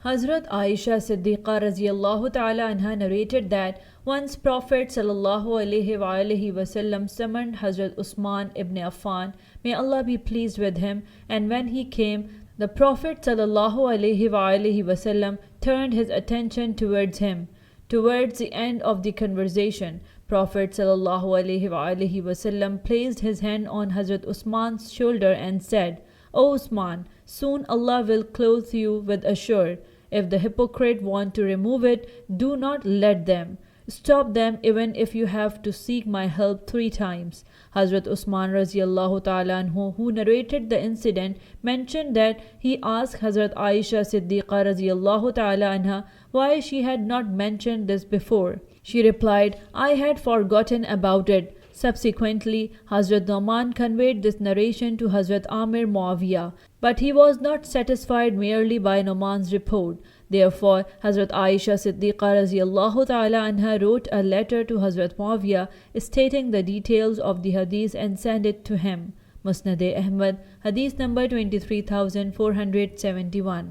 Hazrat Aisha Siddiqa radiallahu ta'ala anha narrated that once Prophet ﷺ summoned Hazrat Usman ibn Affan, may Allah be pleased with him, and when he came, the Prophet ﷺ turned his attention towards him. Towards the end of the conversation, Prophet ﷺ placed his hand on Hazrat Usman's shoulder and said, "O Usman, soon Allah will clothe you with ashur. If the hypocrite want to remove it, do not let them. Stop them even if you have to seek my help 3 times." Hazrat Usman radiallahu ta'ala anhu, who narrated the incident, mentioned that he asked Hazrat Aisha Siddiqa radiallahu ta'ala anha why she had not mentioned this before. She replied, "I had forgotten about it." Subsequently, Hazrat Nu'man conveyed this narration to Hazrat Amir Muawiyah, but he was not satisfied merely by Nu'man's report. Therefore, Hazrat Aisha Siddiqa radiallahu ta'ala anha wrote a letter to Hazrat Muawiyah stating the details of the hadith and sent it to him. Musnad Ahmad Hadith number 23471.